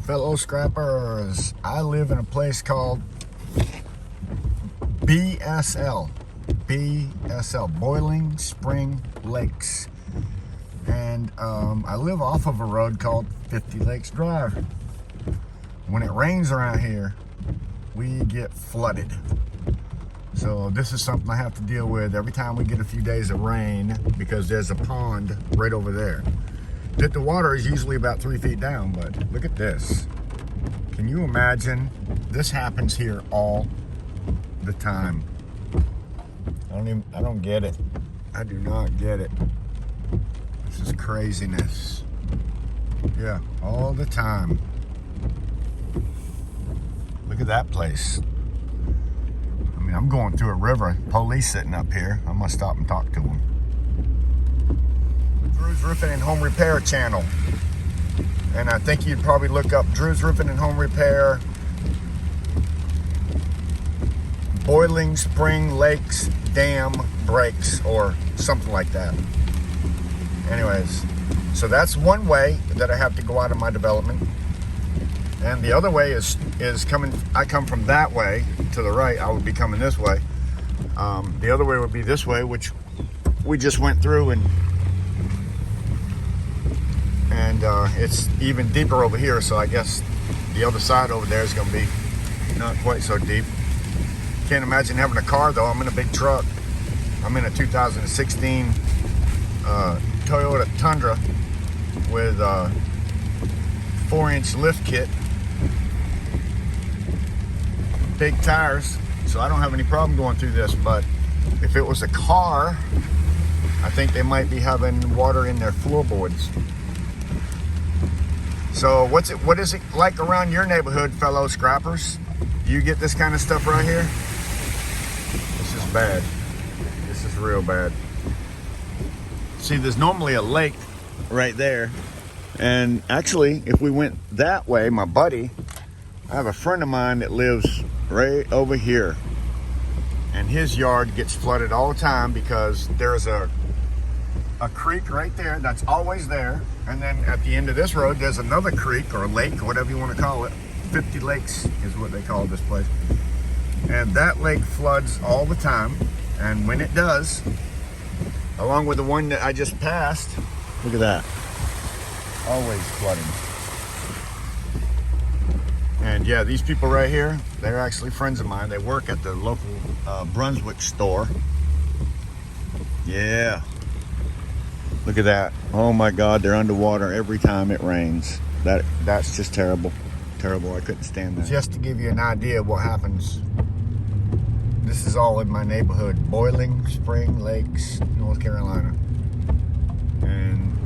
fellow scrappers. I live in a place called BSL, Boiling Spring Lakes. And I live off of a road called 50 Lakes Drive. When it rains around here, we get flooded. So this is something I have to deal with every time we get a few days of rain, because there's a pond right over there. The water is usually about 3 feet down, but look at this. Can you imagine? This happens here all the time. I don't get it. I do not get it. This is craziness. Yeah, all the time. Look at that place. I mean, I'm going through a river. Police sitting up here. I'm gonna stop and talk to them. Drew's Roofing and Home Repair channel. And I think you'd probably look up Drew's Roofing and Home Repair, Boiling Spring Lakes Dam Breaks, or something like that. Anyways, so that's one way that I have to go out of my development. And the other way is coming. I come from that way to the right. I would be coming this way. The other way would be this way, which we just went through, and it's even deeper over here. So I guess the other side over there is going to be not quite so deep. Can't imagine having a car though. I'm in a big truck. I'm in a 2016 Toyota Tundra with a 4-inch lift kit, big tires, so I don't have any problem going through this. But if it was a car, I think they might be having water in their floorboards. So what is it like around your neighborhood, fellow scrappers? Do you get this kind of stuff right here? This is bad. This is real bad. See, there's normally a lake right there. And actually, if we went that way, my buddy, I have a friend of mine that lives right over here. And his yard gets flooded all the time because there's a creek right there that's always there. And then at the end of this road, there's another creek or lake or whatever you want to call it. 50 Lakes is what they call this place. And that lake floods all the time. And when it does, along with the one that I just passed, look at that. Always flooding. And yeah, these people right here, they're actually friends of mine. They work at the local Brunswick store. Yeah. Look at that. Oh my God, they're underwater every time it rains. That's just terrible. Terrible. I couldn't stand that. Just to give you an idea of what happens. This is all in my neighborhood, Boiling Spring Lakes, North Carolina. And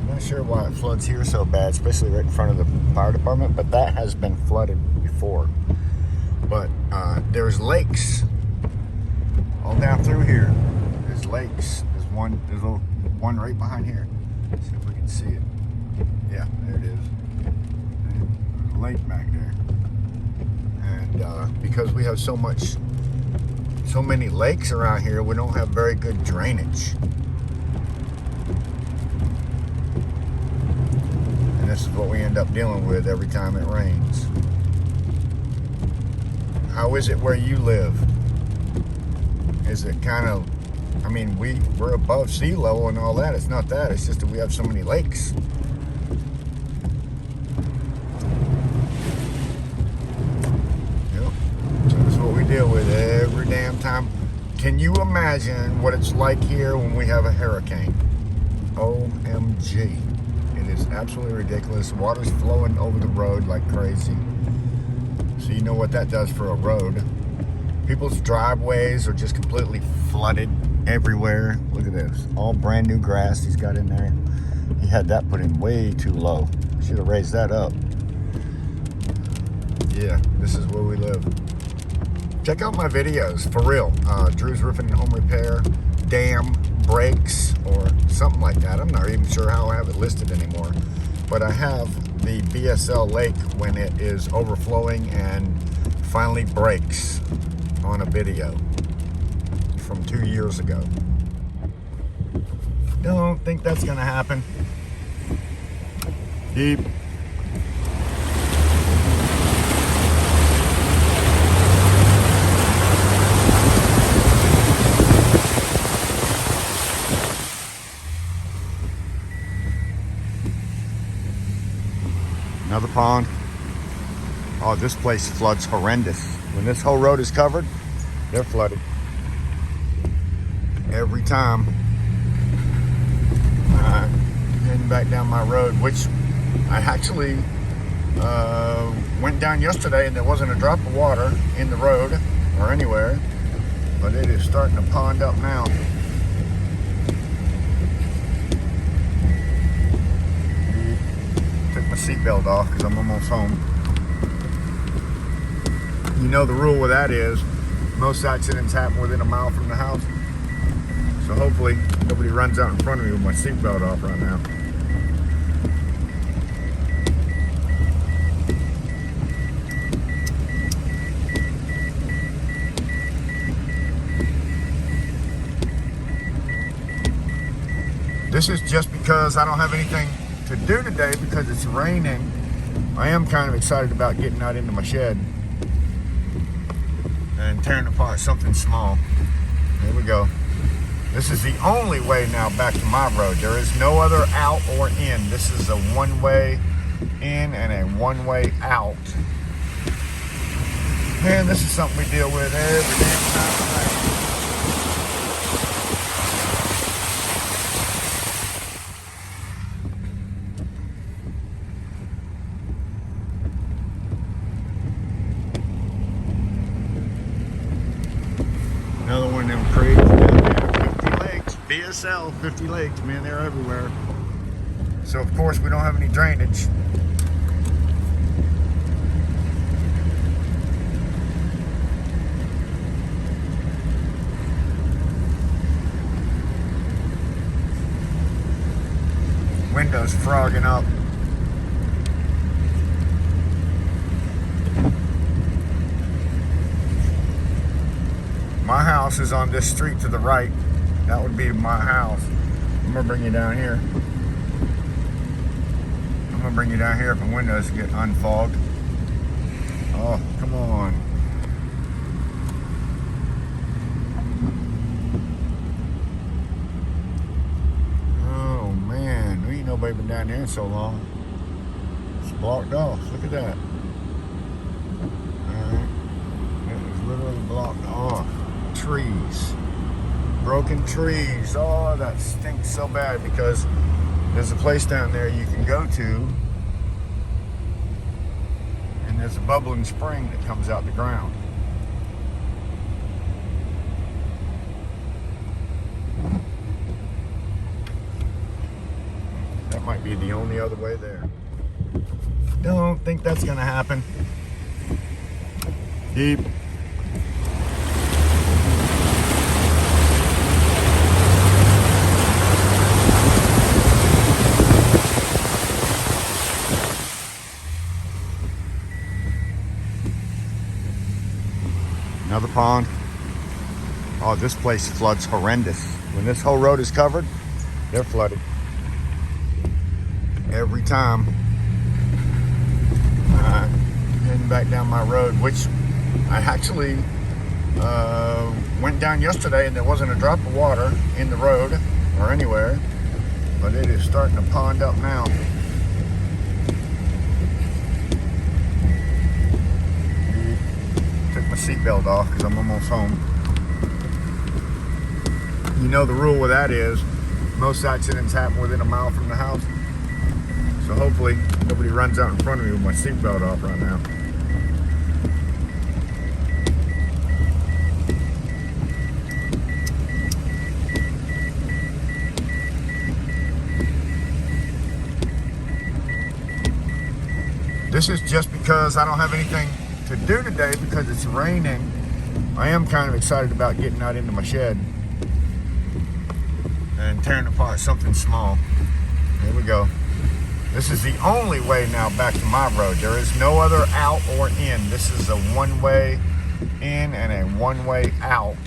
I'm not sure why it floods here so bad, especially right in front of the fire department, but that has been flooded before. But there's lakes all down through here. There's lakes. There's one right behind here. Let's see if we can see it. Yeah, there it is. There's a lake back there. And because we have so many lakes around here, we don't have very good drainage. And this is what we end up dealing with every time it rains. How is it where you live? Is it kind of, I mean, we're above sea level and all that. It's not that. It's just that we have so many lakes. Yep. So this is what we deal with every damn time. Can you imagine what it's like here when we have a hurricane? OMG. It is absolutely ridiculous. Water's flowing over the road like crazy. So you know what that does for a road. People's driveways are just completely flooded everywhere. Look at this. All brand new grass he's got in there. He had that put in way too low. Should have raised that up. Yeah, this is where we live. Check out my videos, for real. Drew's Roofing and Home Repair, Dam Breaks, or something like that. I'm not even sure how I have it listed anymore. But I have the BSL lake when it is overflowing and finally breaks on a video from 2 years ago. Don't think that's gonna happen. Deep Another pond. Oh, this place floods horrendous. When this whole road is covered, they're flooded. Every time. Heading back down my road, which I actually went down yesterday and there wasn't a drop of water in the road or anywhere, but it is starting to pond up now. Took my seatbelt off because I'm almost home. You know the rule with that is most accidents happen within a mile from the house. So hopefully nobody runs out in front of me with my seatbelt off right now. This is just because I don't have anything to do today because it's raining. I am kind of excited about getting out into my shed and tearing apart something small. Here we go. This is the only way now back to my road. There is no other out or in. This is a one-way in and a one-way out. Man, this is something we deal with every damn time of night. Another one of them crazy down there. 50 lakes, BSL, 50 lakes, man, they're everywhere. So of course we don't have any drainage. Windows frogging up. My house is on this street to the right. That would be my house. I'm gonna bring you down here. I'm gonna bring you down here if the windows get unfogged. Oh, come on. Oh man, we ain't nobody been down there in so long. It's blocked off. Look at that. Alright. It was literally blocked off. Trees, broken trees. Oh, that stinks so bad because there's a place down there you can go to and there's a bubbling spring that comes out the ground. That might be the only other way there. Don't think that's gonna happen. Deep. Another pond. Oh, this place floods horrendous. When this whole road is covered, they're flooded. Every time. Heading back down my road, which I actually went down yesterday and there wasn't a drop of water in the road or anywhere, but it is starting to pond up now. Took my seatbelt off because I'm almost home. You know the rule with that is most accidents happen within a mile from the house. So hopefully nobody runs out in front of me with my seatbelt off right now. This is just because I don't have anything to do today because it's raining. I am kind of excited about getting out into my shed and tearing apart something small. Here we go. This is the only way now back to my road. There is no other out or in. This is a one-way in and a one-way out.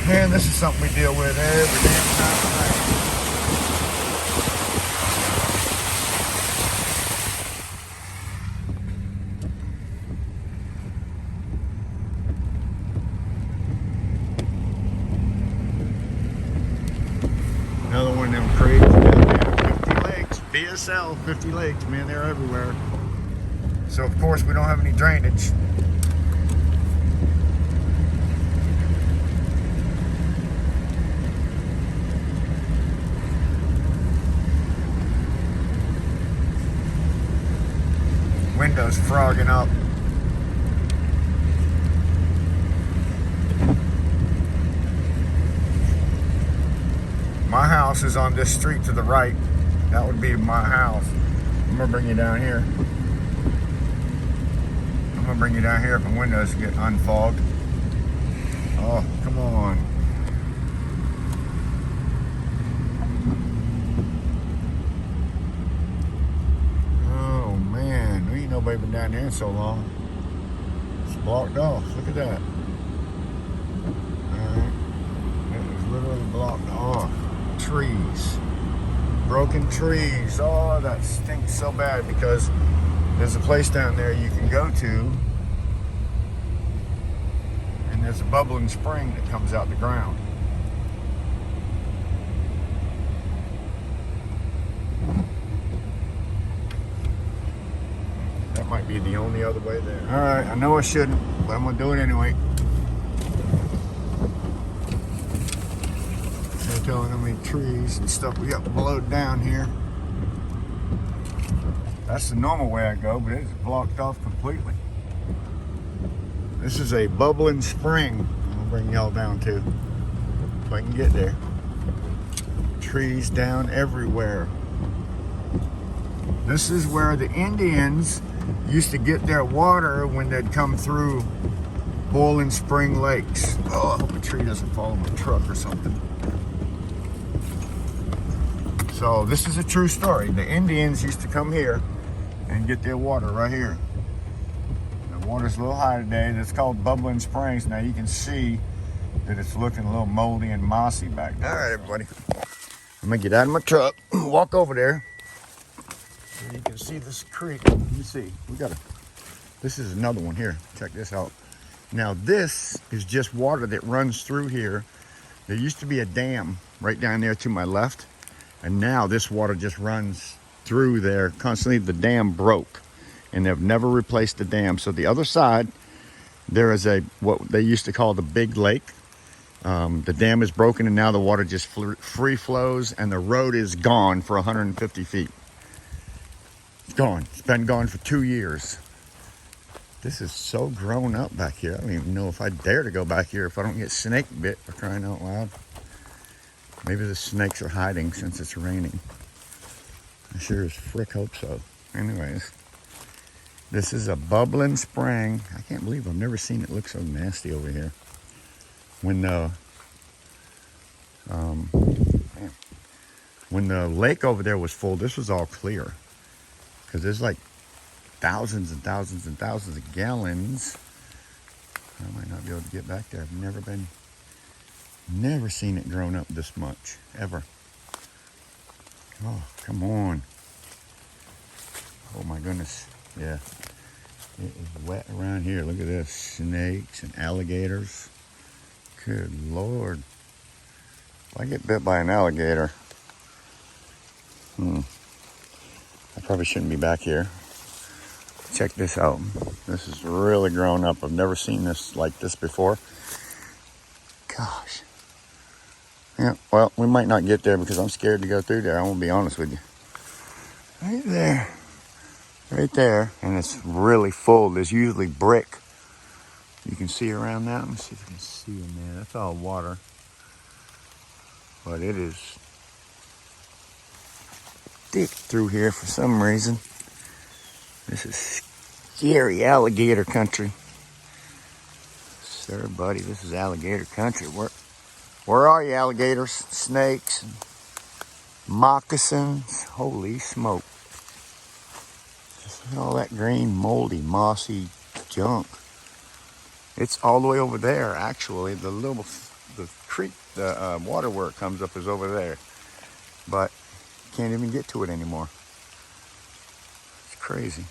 Man, this is something we deal with every damn time of night. Another one of them crazy down there. 50 lakes, BSL 50 lakes, man, they're everywhere. So of course we don't have any drainage. Windows frogging up. My house is on this street to the right. That would be my house. I'm gonna bring you down here. I'm gonna bring you down here if the windows get unfogged. Oh, come on. Oh man, we ain't nobody been down there in so long. It's blocked off. Look at that. Alright. It was literally blocked off. Trees. Broken trees. Oh, that stinks so bad because there's a place down there you can go to, and there's a bubbling spring that comes out the ground. That might be the only other way there. All right, I know I shouldn't, but I'm gonna do it anyway. They're telling how many trees and stuff we got blowed down here. That's the normal way I go, but it's blocked off completely. This is a bubbling spring. I'll bring y'all down too, if I can get there. Trees down everywhere. This is where the Indians used to get their water when they'd come through Boiling Spring Lakes. Oh, I hope a tree doesn't fall on my truck or something. So this is a true story. The Indians used to come here and get their water right here. The water's a little high today. It's called Bubbling Springs. Now you can see that it's looking a little moldy and mossy back there. All right, everybody. I'm gonna get out of my truck, walk over there, and you can see this creek. Let me see. This is another one here. Check this out. Now this is just water that runs through here. There used to be a dam right down there to my left, and now this water just runs through there constantly. The dam broke, and they've never replaced the dam. So the other side, there is what they used to call the big lake. The dam is broken, and now the water just free flows, and the road is gone for 150 feet. It's gone. It's been gone for 2 years. This is so grown up back here. I don't even know if I dare to go back here if I don't get snake bit, for crying out loud. Maybe the snakes are hiding since it's raining. I sure as frick hope so. Anyways, this is a bubbling spring. I can't believe I've never seen it look so nasty over here. When the lake over there was full, this was all clear. Because there's like thousands and thousands and thousands of gallons. I might not be able to get back there. I've never seen it grown up this much, ever. Oh, come on. Oh my goodness. Yeah. It is wet around here. Look at this. Snakes and alligators. Good Lord. If I get bit by an alligator, I probably shouldn't be back here. Check this out. This is really grown up. I've never seen this like this before. Gosh. Yeah, well, we might not get there because I'm scared to go through there. I won't be honest with you. Right there. Right there. And it's really full. There's usually brick. You can see around that. Let me see if you can see in there. That's all water. But it is thick through here for some reason. This is scary alligator country. Sir, buddy, this is alligator country. Where are you, alligators? Snakes, moccasins. Holy smoke. Just all that green, moldy, mossy junk. It's all the way over there, actually. The creek, the water where it comes up is over there. But you can't even get to it anymore. It's crazy.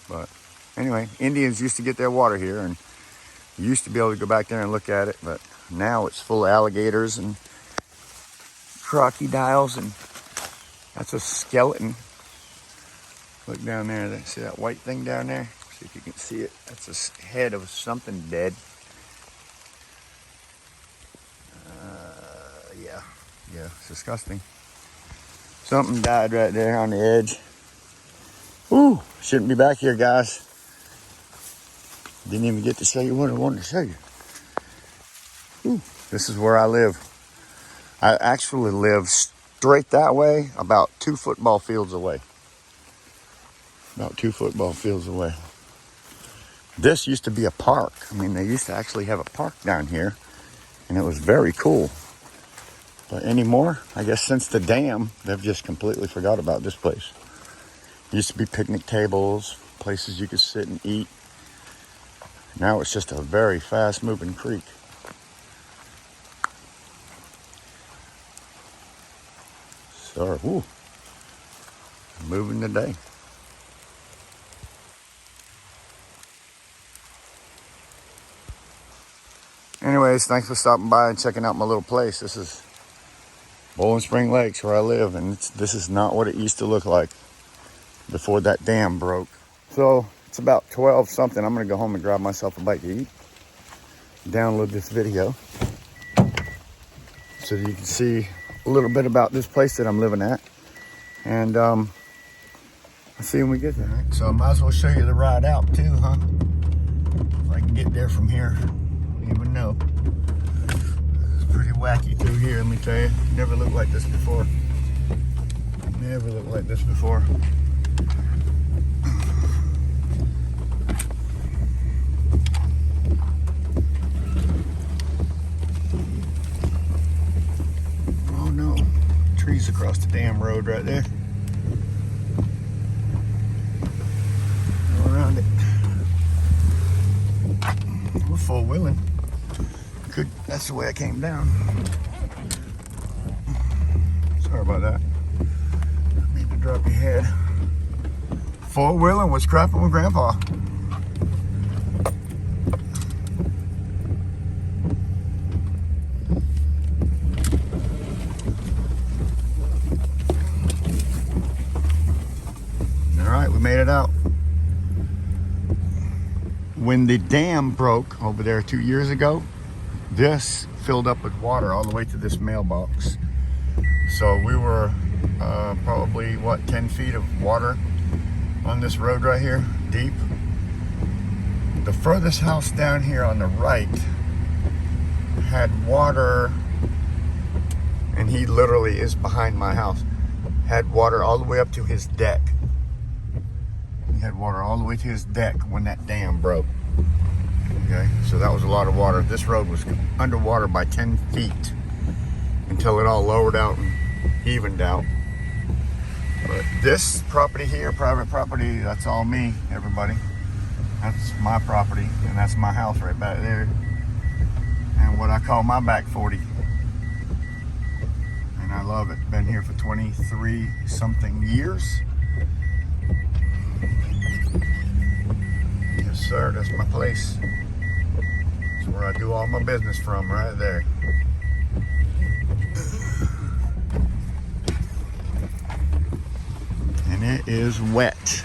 But anyway, Indians used to get their water here, and you used to be able to go back there and look at it, but now it's full of alligators and crocodiles, and that's a skeleton. Look down there. See that white thing down there? See if you can see it. That's a head of something dead. Yeah, it's disgusting. Something died right there on the edge. Ooh, shouldn't be back here, guys. Didn't even get to show you what I wanted to show you. Ooh, this is where I live. I actually live straight that way, about 2 football fields away. About 2 football fields away. This used to be a park. I mean, they used to actually have a park down here, and it was very cool. But anymore, I guess since the dam, they've just completely forgot about this place. Used to be picnic tables, places you could sit and eat. Now it's just a very fast-moving creek. So, ooh, moving today. Anyways, thanks for stopping by and checking out my little place. This is Bowling Spring Lakes where I live, and this is not what it used to look like before that dam broke. So it's about 12 something. I'm gonna go home and grab myself a bite to eat. Download this video so that you can see a little bit about this place that I'm living at. And I'll see you when we get there. Right, so I might as well show you the ride out too, huh? If I can get there from here, I don't even know. It's pretty wacky through here, let me tell you. Never looked like this before. Never looked like this before. Oh no, trees across the damn road right there. Go around it. We're full wheeling. That's the way I came down. Sorry about that. I need to drop your head. Full wheeling was crapping with Grandpa. All right, we made it out. When the dam broke over there 2 years ago, this filled up with water all the way to this mailbox. So we were probably, 10 feet of water on this road right here, deep. The furthest house down here on the right had water, and he literally is behind my house, had water all the way up to his deck. He had water all the way to his deck when that dam broke. Okay, so that was a lot of water. This road was underwater by 10 feet until it all lowered out and evened out. But this property here, private property, that's all me, everybody. That's my property, and that's my house right back there. And what I call my back 40. And I love it. Been here for 23 something years. Yes, sir, that's my place. That's where I do all my business from, right there. And it is wet.